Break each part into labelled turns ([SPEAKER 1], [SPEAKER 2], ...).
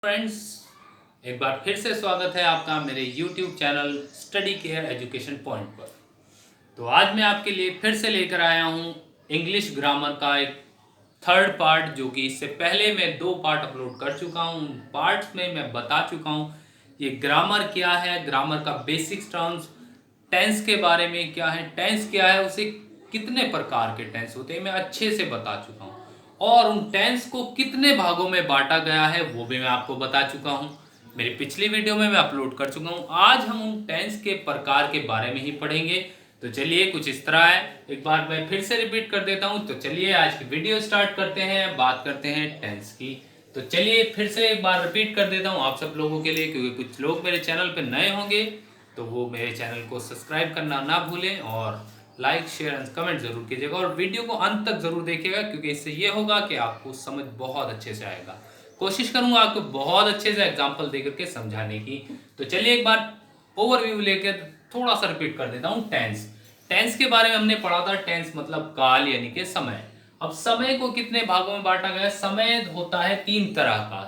[SPEAKER 1] Friends, एक बार फिर से स्वागत है आपका मेरे YouTube channel study care education point पर। तो आज मैं आपके लिए फिर से लेकर आया हूँ इंग्लिश ग्रामर का एक थर्ड पार्ट, जो कि इससे पहले मैं 2 पार्ट अपलोड कर चुका हूँ। उन पार्ट्स में मैं बता चुका हूँ ये ग्रामर क्या है, ग्रामर का बेसिक्स टर्म्स, टेंस के बारे में क्या है, टेंस क्या है, उसे कितने प्रकार के टेंस होते हैं मैं अच्छे से बता चुका हूँ, और उन टेंस को कितने भागों में बांटा गया है वो भी मैं आपको बता चुका हूँ। मेरी पिछली वीडियो में मैं अपलोड कर चुका हूँ। आज हम उन टेंस के प्रकार के बारे में ही पढ़ेंगे। तो चलिए, कुछ इस तरह है, एक बार मैं फिर से रिपीट कर देता हूँ। तो चलिए आज की वीडियो स्टार्ट करते हैं, बात करते हैं टेंस की। तो चलिए फिर से एक बार रिपीट कर देता हूँ आप सब लोगों के लिए, क्योंकि कुछ लोग मेरे चैनल पर नए होंगे, तो वो मेरे चैनल को सब्सक्राइब करना ना भूलें और लाइक शेयर एंड कमेंट जरूर कीजिएगा, और वीडियो को अंत तक जरूर देखिएगा, क्योंकि इससे ये होगा कि आपको समझ बहुत अच्छे से आएगा। कोशिश करूंगा आपको बहुत अच्छे से एग्जांपल देकर के समझाने की। तो चलिए एक बार ओवरव्यू लेकर थोड़ा सा रिपीट कर देता हूँ। टेंस टेंस के बारे में हमने पढ़ा था। टेंस मतलब काल, यानी कि समय। अब समय को कितने भागों में बांटा गया है? समय होता है 3 तरह का: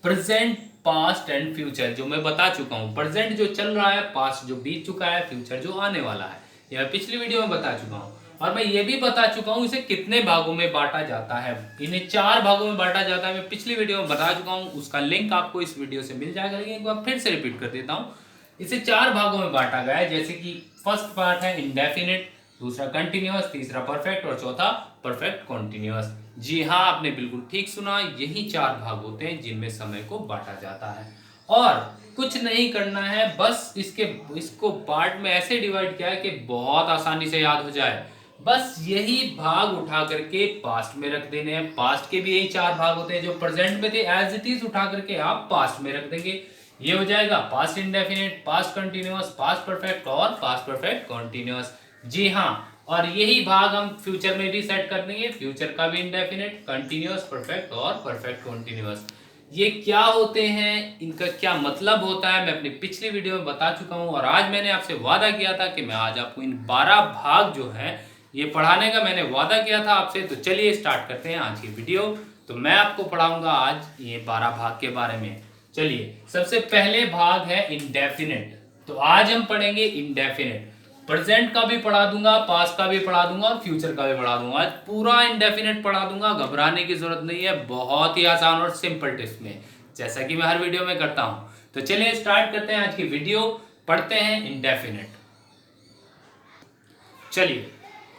[SPEAKER 1] प्रेजेंट, पास्ट एंड फ्यूचर, जो मैं बता चुका हूँ। प्रेजेंट जो चल रहा है, पास्ट जो बीत चुका है, फ्यूचर जो आने वाला है, यह मैं पिछली वीडियो में बता चुका हूँ। और मैं ये भी बता चुका हूँ इसे कितने भागों में बांटा जाता है। इन्हें 4 भागों में बांटा जाता है, मैं पिछली वीडियो में बता चुका हूँ। उसका लिंक आपको इस वीडियो से मिल जाएगा, लेकिन एक बार फिर से रिपीट कर देता हूँ। इसे 4 भागों में बांटा गया है, जैसे कि फर्स्ट पार्ट है इंडेफिनिट, दूसरा कंटिन्यूअस, तीसरा परफेक्ट और चौथा परफेक्ट कॉन्टिन्यूअस। जी हाँ, आपने बिल्कुल ठीक सुना, यही 4 भाग होते हैं जिनमें समय को बांटा जाता है। और कुछ नहीं करना है, बस इसको पार्ट में ऐसे डिवाइड किया है कि बहुत आसानी से याद हो जाए। बस यही भाग उठा करके पास्ट में रख देने हैं। पास्ट के भी यही 4 भाग होते हैं जो प्रेजेंट में थे, एज इट इज उठा करके आप पास्ट में रख देंगे। ये हो जाएगा past indefinite, past continuous, past perfect और पास्ट परफेक्ट कॉन्टिन्यूअस। जी हाँ, और यही भाग हम फ्यूचर में भी सेट कर देंगे। फ्यूचर का भी इंडेफिनिट, कंटिन्यूअस, परफेक्ट और परफेक्ट कॉन्टिन्यूअस। ये क्या होते हैं, इनका क्या मतलब होता है, मैं अपनी पिछली वीडियो में बता चुका हूं। और आज मैंने आपसे वादा किया था कि मैं आज आपको इन 12 भाग जो है ये पढ़ाने का मैंने वादा किया था आपसे। तो चलिए स्टार्ट करते हैं आज की वीडियो। तो मैं आपको पढ़ाऊंगा आज ये 12 भाग के बारे में। चलिए, सबसे पहले भाग है इंडेफिनिट। तो आज हम पढ़ेंगे इंडेफिनिट। प्रेजेंट का भी पढ़ा दूंगा, पास्ट का भी पढ़ा दूंगा और फ्यूचर का भी पढ़ा दूंगा। आज पूरा इंडेफिनिट पढ़ा दूंगा, घबराने की जरूरत नहीं है। बहुत ही आसान और सिंपल टिप्स में, जैसा कि मैं हर वीडियो में करता हूं। तो चलिए स्टार्ट करते हैं आज की वीडियो, पढ़ते हैं इंडेफिनिट।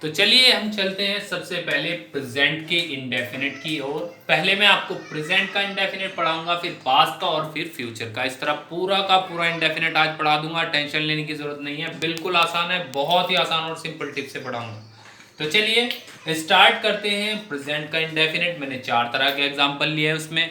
[SPEAKER 1] चलिए हम चलते हैं सबसे पहले प्रेजेंट के इंडेफिनिट की ओर। पहले मैं आपको प्रेजेंट का इंडेफिनिट पढ़ाऊंगा, फिर पास्ट का और फिर फ्यूचर का। इस तरह पूरा का पूरा इंडेफिनिट आज पढ़ा दूंगा, टेंशन लेने की जरूरत नहीं है। बिल्कुल आसान है, बहुत ही आसान और सिंपल टिप से पढ़ाऊंगा। तो चलिए स्टार्ट करते हैं प्रेजेंट का इंडेफिनिट। मैंने 4 तरह के एग्जाम्पल लिए हैं उसमें,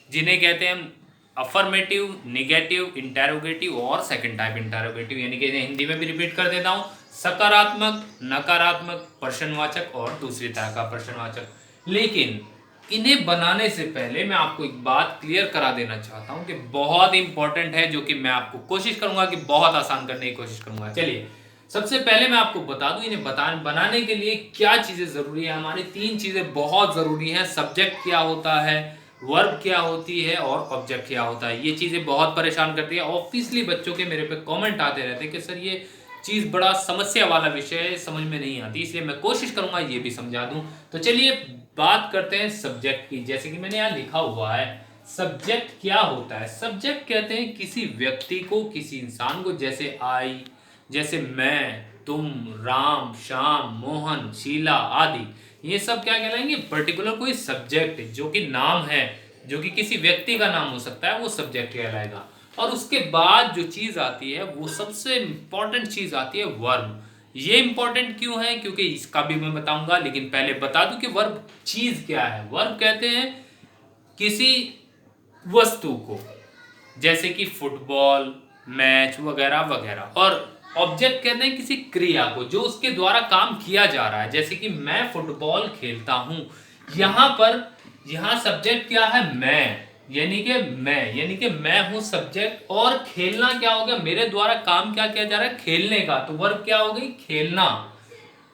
[SPEAKER 1] जिन्हें कहते हैं अफर्मेटिव, निगेटिव, इंटेरोगेटिव और सेकंड टाइप इंटेरोगेटिव, यानी कि हिंदी में भी रिपीट कर देता हूँ: सकारात्मक, नकारात्मक, प्रश्नवाचक और दूसरी तरह का प्रश्नवाचक। लेकिन इन्हें बनाने से पहले मैं आपको एक बात क्लियर करा देना चाहता हूं कि बहुत इंपॉर्टेंट है, जो कि मैं आपको कोशिश करूंगा कि बहुत आसान करने की कोशिश करूंगा। चलिए सबसे पहले मैं आपको बता दूं, इन्हें बनाने के लिए क्या चीजें जरूरी है। हमारी 3 चीजें बहुत जरूरी हैं: सब्जेक्ट क्या होता है, वर्ब क्या होती है और ऑब्जेक्ट क्या होता है। ये चीजें बहुत परेशान करती है। ऑब्वियसली बच्चों के मेरे पे कमेंट आते रहते हैं कि सर ये चीज बड़ा समस्या वाला विषय है, समझ में नहीं आती, इसलिए मैं कोशिश करूंगा ये भी समझा दूं। तो चलिए बात करते हैं सब्जेक्ट की। जैसे कि मैंने यहाँ लिखा हुआ है, सब्जेक्ट क्या होता है। सब्जेक्ट कहते हैं किसी व्यक्ति को, किसी इंसान को, जैसे आई, जैसे मैं, तुम, राम, श्याम, मोहन, शीला आदि। ये सब क्या कहलाएंगे? पर्टिकुलर कोई सब्जेक्ट जो कि नाम है, जो कि किसी व्यक्ति का नाम हो सकता है, वो सब्जेक्ट कहलाएगा। और उसके बाद जो चीज आती है, वो सबसे इंपॉर्टेंट चीज आती है वर्ब। ये इंपॉर्टेंट क्यों है? क्योंकि इसका भी मैं बताऊंगा, लेकिन पहले बता दूं कि वर्ब चीज क्या है। वर्ब कहते हैं किसी वस्तु को, जैसे कि फुटबॉल, मैच वगैरह वगैरह। और ऑब्जेक्ट कहते हैं किसी क्रिया को, जो उसके द्वारा काम किया जा रहा है। जैसे कि मैं फुटबॉल खेलता हूं, यहां सब्जेक्ट क्या है? मैं, यानी कि मैं हूं सब्जेक्ट। और खेलना क्या हो गया? मेरे द्वारा काम क्या किया जा रहा है? खेलने का। तो वर्ब क्या हो गई? खेलना,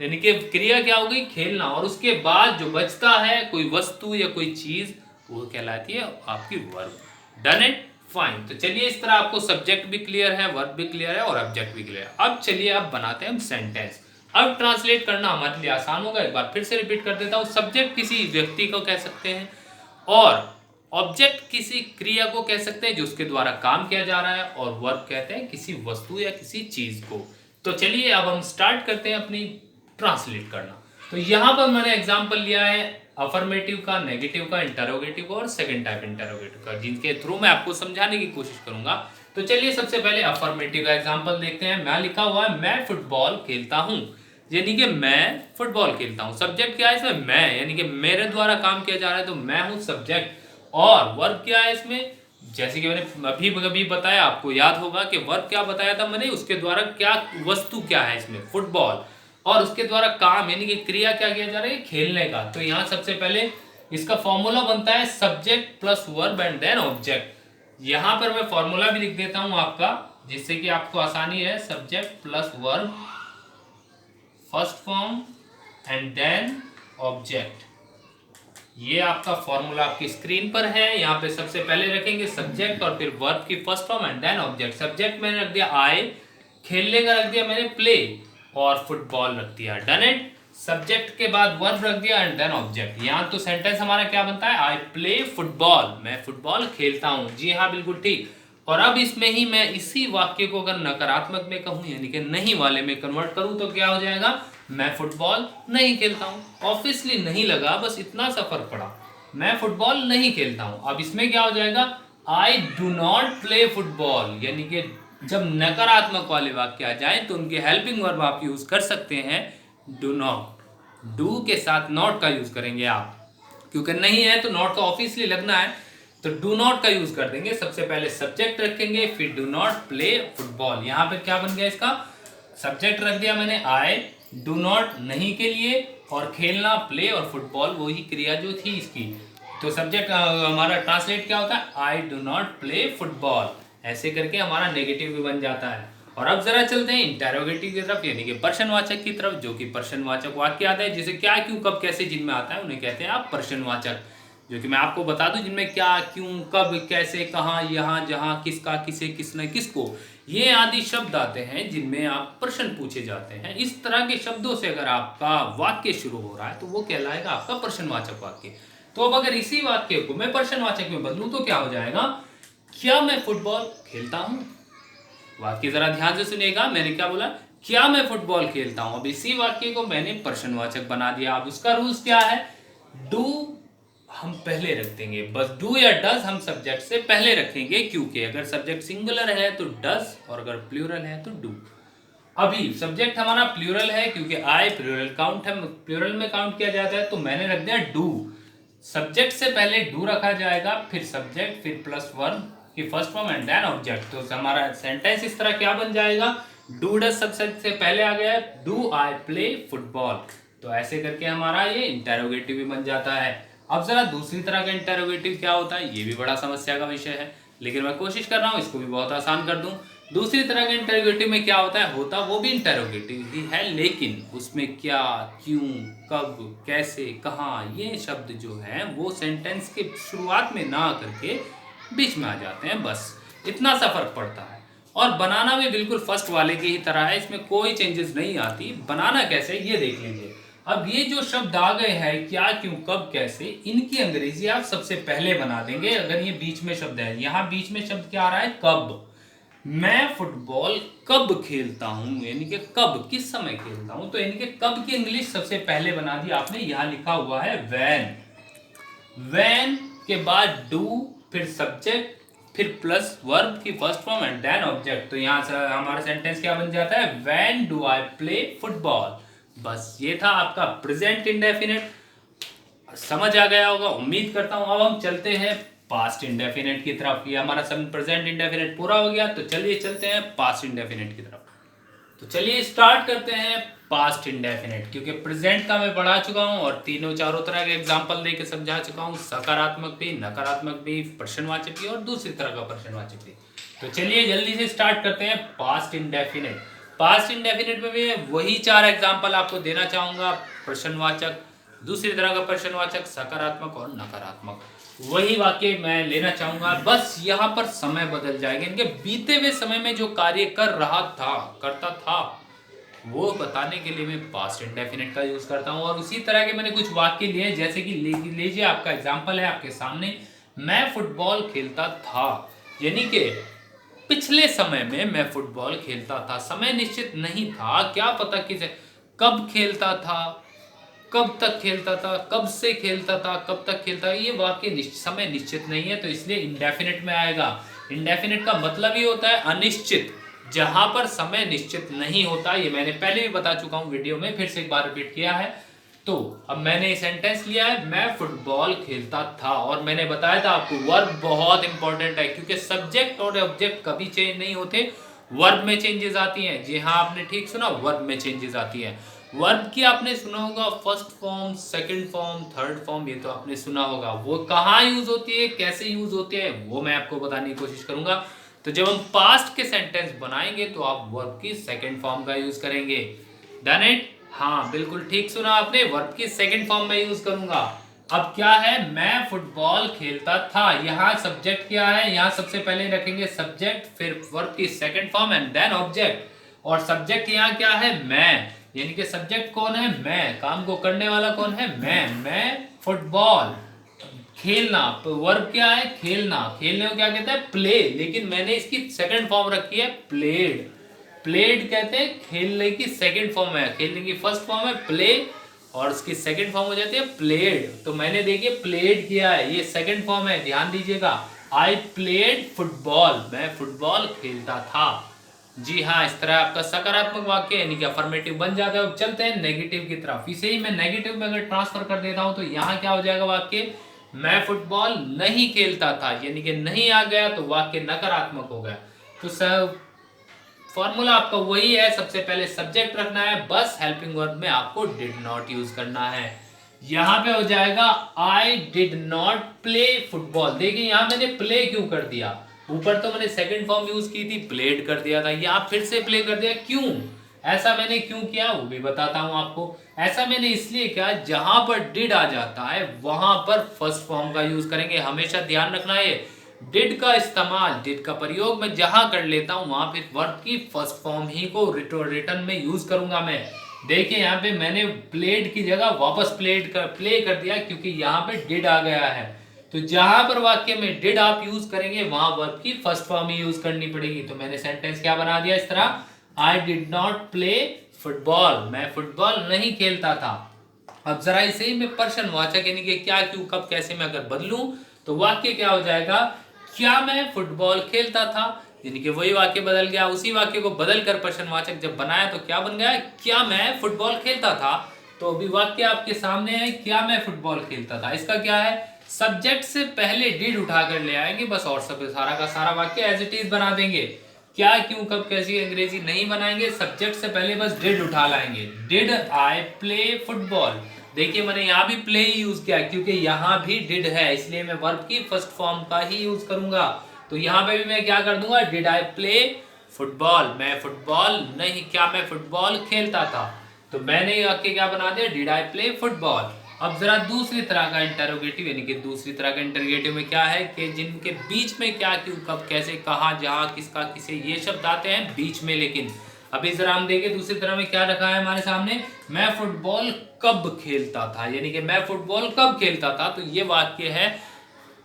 [SPEAKER 1] यानी कि क्रिया क्या हो गई? खेलना। और उसके बाद जो बचता है, कोई वस्तु या कोई चीज, वो कहलाती है आपकी वर्ब। Done it, fine. तो चलिए इस तरह आपको सब्जेक्ट भी क्लियर है, वर्ब भी क्लियर है और ऑब्जेक्ट भी क्लियर है। अब चलिए अब बनाते हैं हम सेंटेंस। अब ट्रांसलेट करना हमारे लिए आसान होगा। एक बार फिर से रिपीट कर देता हूँ। सब्जेक्ट किसी व्यक्ति को कह सकते हैं और ऑब्जेक्ट किसी क्रिया को कह सकते हैं जो उसके द्वारा काम किया जा रहा है, और वर्ब कहते हैं किसी वस्तु या किसी चीज को। तो चलिए अब हम स्टार्ट करते हैं अपनी ट्रांसलेट करना। तो यहां पर मैंने एग्जांपल लिया है अफर्मेटिव का, नेगेटिव का, इंटरोगेटिव का और सेकंड टाइप इंटरोगेटिव का, जिनके थ्रू मैं आपको समझाने की कोशिश करूंगा। तो चलिए सबसे पहले अफर्मेटिव का एग्जांपल देखते हैं। मैं लिखा हुआ है मैं फुटबॉल खेलता हूं, यानी कि मैं फुटबॉल खेलता हूं। सब्जेक्ट क्या है इसमें? मैं, यानी कि मेरे द्वारा काम किया जा रहा है तो मैं हूं सब्जेक्ट। और वर्ब क्या है इसमें? जैसे कि मैंने अभी बताया, आपको याद होगा कि वर्ब क्या बताया था मैंने, उसके द्वारा क्या वस्तु क्या है इसमें, फुटबॉल, और उसके द्वारा काम यानी कि क्रिया क्या किया जा रहा है, खेलने का। तो यहां सबसे पहले इसका फॉर्मूला बनता है subject plus verb and then object. यहां पर मैं फॉर्मूला भी लिख देता हूं आपका, जिससे कि आपको आसानी है। Subject plus verb first form and then object. ये आपका फॉर्मूला आपकी स्क्रीन पर है। यहाँ पे सबसे पहले रखेंगे सब्जेक्ट और फिर वर्ब की first form and then object. Subject मैंने रख दिया आई, खेलने का रख दिया मैंने प्ले, और फुटबॉल रख दिया, डन इट। सब्जेक्ट के बाद वर्ब रख दिया एंड देन ऑब्जेक्ट। यहाँ तो सेंटेंस हमारा क्या बनता है? आई प्ले फुटबॉल, मैं फुटबॉल खेलता हूँ। जी हाँ, बिल्कुल ठीक। और अब इसमें ही मैं इसी वाक्य को अगर नकारात्मक में कहूँ यानी कि नहीं वाले में कन्वर्ट करूँ तो क्या हो जाएगा? मैं फुटबॉल नहीं खेलता हूँ। ऑब्वियसली नहीं लगा, बस इतना सा फर्क पड़ा, मैं फुटबॉल नहीं खेलता हूँ। अब इसमें क्या हो जाएगा? I do not play football, यानी कि जब नकारात्मक वाले वाक्य आ जाए तो उनके हेल्पिंग वर्ब आप यूज कर सकते हैं डू नॉट। डू के साथ नॉट का यूज करेंगे आप, क्योंकि नहीं है तो नॉट का ऑब्वियसली लगना है, तो डू नॉट का यूज कर देंगे। सबसे पहले सब्जेक्ट रखेंगे, फिर डू नॉट प्ले फुटबॉल। यहाँ पे क्या बन गया इसका? सब्जेक्ट रख दिया मैंने आई, डू नॉट नहीं के लिए, और खेलना प्ले, और फुटबॉल वही क्रिया जो थी इसकी। तो सब्जेक्ट हमारा ट्रांसलेट क्या होता है? I do not play football. ऐसे करके हमारा नेगेटिव भी बन जाता है। और अब जरा चलते हैं इंटेरोगेटिव की तरफ, यानी कि प्रश्नवाचक की तरफ, जो कि प्रश्नवाचक वाक्य आता है जिसे क्या, क्यों, कब, कैसे जिनमें आता है उन्हें कहते हैं आप प्रश्नवाचक। जो कि मैं आपको बता दूं, जिनमें क्या, क्यों, कब, कैसे, कहाँ, यहाँ, जहाँ, किसका, किसे, किसने, किसको, ये आदि शब्द आते हैं जिनमें आप प्रश्न पूछे जाते हैं। इस तरह के शब्दों से अगर आपका वाक्य शुरू हो रहा है तो वो कहलाएगा आपका प्रश्नवाचक वाक्य। तो अब अगर इसी वाक्य को मैं प्रश्नवाचक में बदलूं तो क्या हो जाएगा? क्या मैं फुटबॉल खेलता हूं? वाक्य जरा ध्यान से सुनिएगा, मैंने क्या बोला? क्या मैं फुटबॉल खेलता हूं। अब इसी वाक्य को मैंने प्रश्नवाचक बना दिया। अब उसका रूल्स क्या है? डू हम पहले रख देंगे, बस डू या डज हम सब्जेक्ट से पहले रखेंगे, क्योंकि अगर सब्जेक्ट सिंगुलर है तो डज, और अगर प्लूरल है तो डू। अभी सब्जेक्ट हमारा प्लूरल है क्योंकि आई प्लूरल काउंट है, प्लूरल में काउंट किया जाता है, तो मैंने रख दिया डू। सब्जेक्ट से पहले डू रखा जाएगा, फिर सब्जेक्ट, फिर प्लस वर्ब की first form and then object. तो हमारा सेंटेंस इस तरह क्या बन जाएगा? डू डज सब्जेक्ट से पहले आ गया, डू आई प्ले फुटबॉल। तो ऐसे करके हमारा ये इंटेरोगेटिव भी बन जाता है। अब जरा दूसरी तरह का इंटेरोगेटिव क्या होता है, ये भी बड़ा समस्या का विषय है, लेकिन मैं कोशिश कर रहा हूँ इसको भी बहुत आसान कर दूं। दूसरी तरह का इंटेरोगेटिव में क्या होता है? होता वो भी इंटेरोगेटिव ही है, लेकिन उसमें क्या, क्यों, कब, कैसे, कहाँ, ये शब्द जो है वो सेंटेंस के शुरुआत में ना करके बीच में आ जाते हैं, बस इतना सा फर्क पड़ता है। और बनाना भी बिल्कुल फर्स्ट वाले की ही तरह है, इसमें कोई चेंजेस नहीं आती। बनाना कैसे, ये देख लीजिए। अब ये जो शब्द आ गए हैं क्या, क्यों, कब, कैसे, इनकी अंग्रेजी आप सबसे पहले बना देंगे। अगर ये बीच में शब्द है, यहाँ बीच में शब्द क्या आ रहा है? कब। मैं फुटबॉल कब खेलता हूं, यानी कि कब, किस समय खेलता हूं, तो यानी कि कब की इंग्लिश सबसे पहले बना दी आपने। यहां लिखा हुआ है व्हेन। व्हेन के बाद डू, फिर सब्जेक्ट, फिर प्लस वर्ब की first form and then object. तो यहां से हमारा सेंटेंस क्या बन जाता है? When do I play football. बस ये था आपका प्रेजेंट इंडेफिनिट। समझ आ गया होगा, उम्मीद करता हूं। अब हम चलते हैं पास्ट इंडेफिनिट की तरफ। ये हमारा सब प्रेजेंट इंडेफिनिट पूरा हो गया, तो चलिए चलते हैं पास्ट इंडेफिनिट की तरफ। तो चलिए स्टार्ट करते हैं पास्ट इंडेफिनिट, क्योंकि प्रेजेंट का मैं पढ़ा चुका हूं और तीनों चारों तरह के एग्जांपल देके समझा चुका हूं, सकारात्मक भी, नकारात्मक भी, प्रश्नवाचक भी और दूसरी तरह का प्रश्नवाचक भी। तो चलिए जल्दी से स्टार्ट करते हैं पास्ट इंडेफिनिट। पास्ट इंडेफिनिट में भी वही 4 एग्जाम्पल आपको देना चाहूंगा, प्रश्नवाचक, दूसरी तरह का प्रश्नवाचक, सकारात्मक और नकारात्मक। वही वाक्य मैं लेना चाहूंगा, बस यहाँ पर समय बदल जाएगा। इनके बीते हुए समय में जो कार्य करता था वो बताने के लिए मैं पास्ट इंडेफिनिट का यूज करता हूँ। और उसी तरह के मैंने कुछ वाक्य लिए, जैसे कि लीजिए आपका एग्जाम्पल है आपके सामने, मैं फुटबॉल खेलता था, यानी कि पिछले समय में मैं फुटबॉल खेलता था। समय निश्चित नहीं था, क्या पता किसे कब खेलता था, कब तक खेलता था, कब से खेलता था, कब तक खेलता है, ये वाक्य समय निश्चित नहीं है, तो इसलिए इंडेफिनिट में आएगा। इंडेफिनिट का मतलब ही होता है अनिश्चित, जहां पर समय निश्चित नहीं होता। ये मैंने पहले भी बता चुका हूं वीडियो में, फिर से एक बार रिपीट किया है। तो अब मैंने ये सेंटेंस लिया है, मैं फुटबॉल खेलता था, और मैंने बताया था आपको वर्ब बहुत इंपॉर्टेंट है, क्योंकि सब्जेक्ट और ऑब्जेक्ट कभी चेंज नहीं होते, वर्ब में चेंजेस आती हैं। जी हाँ, आपने ठीक सुना, वर्ब में चेंजेस आती है। वर्ब की आपने सुना होगा first form, second form, third form, ये तो आपने सुना होगा। वो कहाँ यूज होती है, कैसे यूज होती है, वो मैं आपको बताने की कोशिश करूंगा। तो जब हम पास्ट के सेंटेंस बनाएंगे तो आप वर्ब की सेकंड फॉर्म का यूज करेंगे। Done it? हाँ, बिल्कुल ठीक सुना आपने, वर्ब की सेकंड फॉर्म में यूज करूंगा। अब क्या है, मैं फुटबॉल खेलता था, यहाँ सब्जेक्ट क्या है, यहाँ सबसे पहले रखेंगे सब्जेक्ट, फिर वर्ब की second form and then object. और सब्जेक्ट यहाँ क्या है, मैं, यानी कि सब्जेक्ट कौन है, मैं, काम को करने वाला कौन है, मैं फुटबॉल खेलना, वर्ब क्या है, खेलना, खेलने को क्या कहते हैं, प्ले, लेकिन मैंने इसकी सेकंड फॉर्म रखी है प्लेड। प्लेड कहते हैं खेलने की सेकंड फॉर्म है, खेलने की फर्स्ट फॉर्म है प्ले, और उसकी सेकंड फॉर्म हो जाती है प्लेड। तो मैंने देखिए प्लेड किया है, ये सेकंड फॉर्म है, ध्यान दीजिएगा। आई प्लेड फुटबॉल, मैं फुटबॉल खेलता था। जी हाँ, इस तरह आपका सकारात्मक वाक्य यानी कि अफर्मेटिव बन जाता है। अब चलते हैं नेगेटिव की तरफ। इसे ही मैं नेगेटिव में अगर ट्रांसफर कर देता हूं तो यहाँ क्या हो जाएगा वाक्य, मैं फुटबॉल नहीं खेलता था, यानी कि नहीं आ गया तो वाक्य नकारात्मक हो गया। तो फॉर्मूला आपका वही है, सबसे पहले सब्जेक्ट रखना है, बस हेल्पिंग वर्ब में आपको डिड नॉट यूज करना है। यहां पे हो जाएगा I did not play football. देखिए यहां मैंने प्ले क्यों कर दिया, ऊपर तो मैंने सेकंड फॉर्म यूज की थी, प्लेड कर दिया था, यहां फिर से प्ले कर दिया, क्यों ऐसा मैंने क्यों किया वो भी बताता हूं आपको। ऐसा मैंने इसलिए किया, जहां पर डिड आ जाता है वहां पर फर्स्ट फॉर्म का यूज करेंगे, हमेशा ध्यान रखना है। डिड का इस्तेमाल, डिड का प्रयोग मैं जहां कर लेता हूं वहां फिर वर्ब की फर्स्ट फॉर्म ही को रिटर्न में यूज करूंगा मैं। देखिए यहाँ पे मैंने प्लेड की जगह वापस प्ले कर दिया, क्योंकि यहाँ पे डिड आ गया है। तो जहां पर वाक्य में डिड आप यूज करेंगे वहां वर्ब की फर्स्ट फॉर्म ही यूज करनी पड़ेगी। तो मैंने सेंटेंस क्या बना दिया इस तरह, I did not play football, मैं फुटबॉल नहीं खेलता था। अब जरा इसे ही मैं पर्सन वाचक यानी कि क्या, क्यों, कब, कैसे में अगर बदलूं तो वाक्य क्या हो जाएगा, क्या मैं फुटबॉल खेलता था, यानी कि वही वाक्य बदल गया। उसी वाक्य को बदल कर प्रश्नवाचक जब बनाया तो क्या बन गया, क्या मैं फुटबॉल खेलता था। तो अभी वाक्य आपके सामने है, क्या मैं फुटबॉल खेलता था, इसका क्या है, सब्जेक्ट से पहले डिड उठाकर ले आएंगे बस, और सब सारा का सारा वाक्य एज इट इज बना देंगे। क्या, क्यों, कब, कैसी अंग्रेजी नहीं बनाएंगे, सब्जेक्ट से पहले बस डिड उठा लाएंगे। डिड आई प्ले फुटबॉल, देखिए मैंने यहाँ भी प्ले ही यूज किया, क्योंकि यहाँ भी डिड है, इसलिए मैं वर्ब की फर्स्ट फॉर्म का ही यूज करूंगा। तो यहाँ पे भी मैं क्या कर दूंगा, डिड आई प्ले फुटबॉल, मैं फुटबॉल नहीं, क्या मैं फुटबॉल खेलता था। तो मैंने वाक्य क्या बना दिया, डिड आई प्ले फुटबॉल। अब जरा दूसरी तरह का इंटरोगेटिव यानी कि दूसरी तरह का इंटरोगेटिव में क्या है कि जिनके बीच में क्या, क्यों, कब, कैसे, कहाँ, जहाँ, किसका, किसे, ये शब्द आते हैं बीच में। लेकिन अभी जरा हम देखें दूसरी तरह में क्या रखा है हमारे सामने, मैं फुटबॉल कब खेलता था, यानी कि मैं फुटबॉल कब खेलता था। तो ये वाक्य है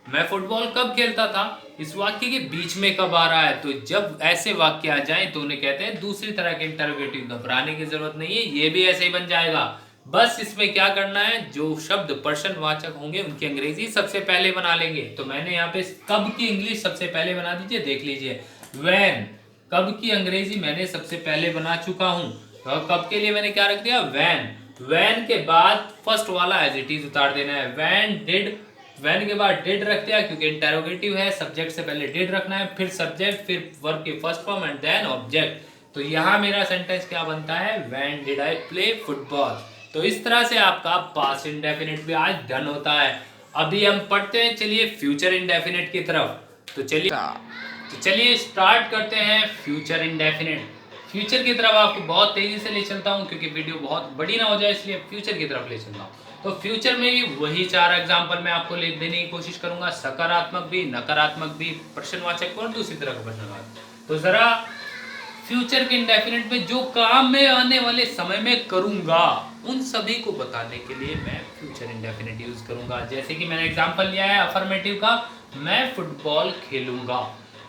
[SPEAKER 1] मैं फुटबॉल कब खेलता था, इस वाक्य के बीच में कब आ रहा है। तो जब ऐसे वाक्य आ जाएं तो उन्हें कहते हैं दूसरी तरह के इंटरोगेटिव। घबराने की जरूरत नहीं है, ये भी ऐसे ही बन जाएगा। बस इसमें क्या करना है, जो शब्द प्रश्नवाचक होंगे उनकी अंग्रेजी सबसे पहले बना लेंगे। तो मैंने यहाँ पे कब की इंग्लिश सबसे पहले बना दीजिए, देख लीजिए। व्हेन, कब की अंग्रेजी मैंने सबसे पहले बना चुका हूं। तो कब के लिए मैंने क्या रख दिया, व्हेन। व्हेन के बाद फर्स्ट वाला एज इट इज उतार देना है, व्हेन डिड, व्हेन के बाद डिड रख दिया क्योंकि इंटरोगेटिव है, सब्जेक्ट से पहले डिड रखना है, फिर सब्जेक्ट, फिर वर्ब की first form and then object. तो यहाँ मेरा सेंटेंस क्या बनता है, when did I play football. तो इस तरह से आपका पास्ट इंडेफिनिट भी आज डन होता है। अभी हम पढ़ते हैं, चलिए फ्यूचर इंडेफिनिट की तरफ। तो चलिए स्टार्ट करते हैं फ्यूचर इंडेफिनिट। फ्यूचर की तरफ आपको बहुत तेजी से ले चलता हूँ क्योंकि वीडियो बहुत बड़ी ना हो जाए, इसलिए फ्यूचर की तरफ ले चलता हूँ। तो फ्यूचर में भी वही 4 एग्जाम्पल मैं आपको लिख देने की कोशिश करूंगा, सकारात्मक भी, नकारात्मक भी, प्रश्नवाचक और दूसरी तरह का प्रश्नवाचक। तो जरा फ्यूचर के इंडेफिनिट में जो काम मैं आने वाले समय में करूंगा उन सभी को बताने के लिए मैं फ्यूचर इंडेफिनिट यूज करूंगा। जैसे कि मैंने एग्जांपल लिया है अफर्मेटिव का, मैं फुटबॉल खेलूंगा,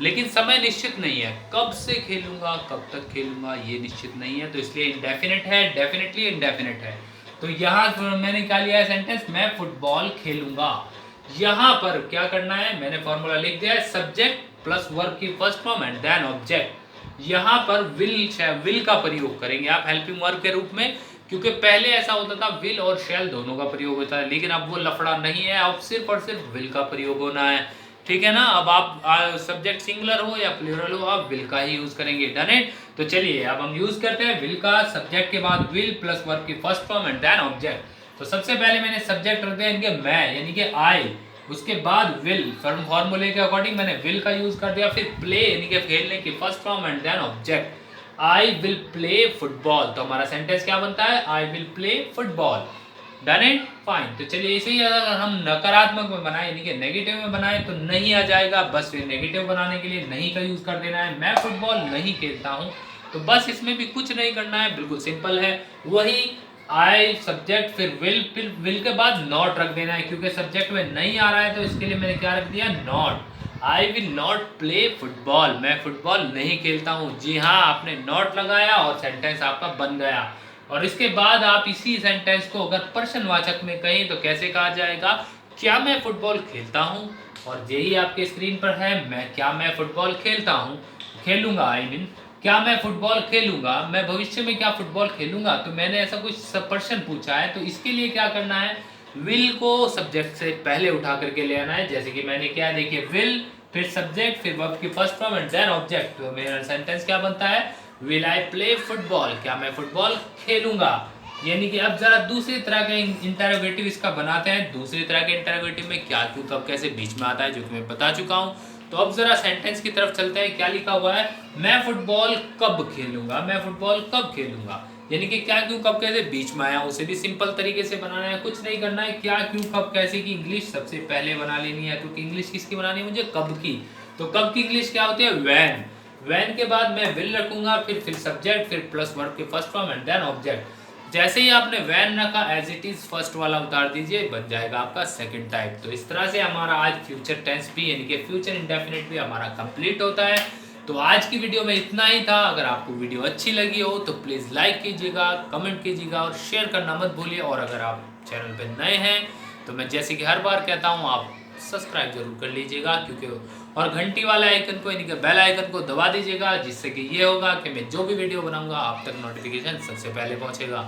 [SPEAKER 1] लेकिन समय निश्चित नहीं है, कब से खेलूंगा, कब तक खेलूंगा ये निश्चित नहीं है, तो इसलिए इंडेफिनिट है, डेफिनेटली इंडेफिनिट है। तो यहाँ मैंने क्या लिया है सेंटेंस, मैं फुटबॉल खेलूंगा। यहाँ पर क्या करना है, मैंने फॉर्मूला लिख दिया है, सब्जेक्ट प्लस वर्ब की first form and then object. यहाँ पर विल का प्रयोग करेंगे आप हेल्पिंग वर्ब के रूप में, क्योंकि पहले ऐसा होता था विल और शैल दोनों का प्रयोग होता है, लेकिन अब वो लफड़ा नहीं है, अब सिर्फ और सिर्फ विल का प्रयोग होना है, ठीक है ना। अब आप सब्जेक्ट सिंगुलर हो या प्लूरल हो, आप विल का ही यूज करेंगे, डन इट। तो चलिए अब हम यूज करते हैं विल का, सब्जेक्ट के बाद विल प्लस वर्ब की first form and then object. तो सबसे पहले मैंने सब्जेक्ट रख दिया इनके मैं, यानी कि आई, उसके बाद विल, फॉर्मूले के अकॉर्डिंग मैंने विल का यूज कर दिया, फिर प्ले यानी कि खेलने की first form and then object, I will play football. तो हमारा सेंटेंस क्या बनता है, I will play football, done it, fine. तो चलिए इसे ही अगर हम नकारात्मक में बनाए यानी कि नेगेटिव में बनाए तो नहीं आ जाएगा, बस फिर नेगेटिव बनाने के लिए नहीं का यूज कर देना है, मैं फुटबॉल नहीं खेलता हूँ। तो बस इसमें भी कुछ नहीं करना है, बिल्कुल सिंपल है, वही आई सब्जेक्ट फिर विल के बाद नॉट रख देना है, क्योंकि सब्जेक्ट में नहीं आ रहा है तो इसके लिए मैंने क्या रख दिया, not. I will not play football, मैं फुटबॉल नहीं खेलता हूँ। जी हाँ, आपने नॉट लगाया और सेंटेंस आपका बन गया। और इसके बाद आप इसी सेंटेंस को अगर प्रश्नवाचक में कहें तो कैसे कहा जाएगा, क्या मैं फुटबॉल खेलता हूँ, और यही आपके स्क्रीन पर है, क्या मैं फुटबॉल खेलता हूँ, खेलूंगा, आई मीन क्या मैं फुटबॉल खेलूंगा, मैं भविष्य में क्या फुटबॉल खेलूंगा। तो मैंने ऐसा कुछ प्रश्न पूछा है, तो इसके लिए क्या करना है, विल को सब्जेक्ट से पहले उठा करके ले आना है, जैसे कि मैंने क्या, देखिए विल फिर सब्जेक्ट फिर वर्ब की first form and then object. तो मेरा सेंटेंस क्या बनता है, विल आई प्ले फुटबॉल, क्या मैं फुटबॉल खेलूंगा। यानी कि अब जरा दूसरी तरह के इंटरोगेटिव इसका बनाते हैं। दूसरी तरह के इंटरोगेटिव में क्या क्यों कब कैसे बीच में आता है, जो कि मैं बता चुका हूँ। तो अब जरा सेंटेंस की तरफ चलते हैं, क्या लिखा हुआ है, मैं फुटबॉल कब खेलूंगा, मैं फुटबॉल कब खेलूंगा, यानी कि क्या क्यों कब कैसे बीच में आया, उसे भी सिंपल तरीके से बनाना है, कुछ नहीं करना है। क्या क्यों कब कैसे की इंग्लिश सबसे पहले बना लेनी है, क्योंकि इंग्लिश किसकी बनानी है मुझे, कब की। तो कब की इंग्लिश क्या होती है, व्हेन। व्हेन के बाद मैं विल रखूंगा, फिर सब्जेक्ट फिर प्लस वर्ब के first form and then object. जैसे ही आपने व्हेन रखा एज इट इज फर्स्ट वाला उतार दीजिए, बन जाएगा आपका सेकंड टाइप। तो इस तरह से हमारा आज फ्यूचर टेंस भी यानी कि फ्यूचर इंडेफिनिट भी हमारा कंप्लीट होता है। तो आज की वीडियो में इतना ही था। अगर आपको वीडियो अच्छी लगी हो तो प्लीज़ लाइक कीजिएगा, कमेंट कीजिएगा और शेयर करना मत भूलिए। और अगर आप चैनल पर नए हैं तो मैं जैसे कि हर बार कहता हूँ, आप सब्सक्राइब जरूर कर लीजिएगा, क्योंकि और घंटी वाला आइकन को यानी कि बेल आइकन को दबा दीजिएगा, जिससे कि ये होगा कि मैं जो भी वीडियो बनाऊंगा आप तक नोटिफिकेशन सबसे पहले पहुंचेगा।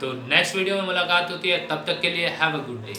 [SPEAKER 1] तो नेक्स्ट वीडियो में मुलाकात होती है, तब तक के लिए हैव अ गुड डे।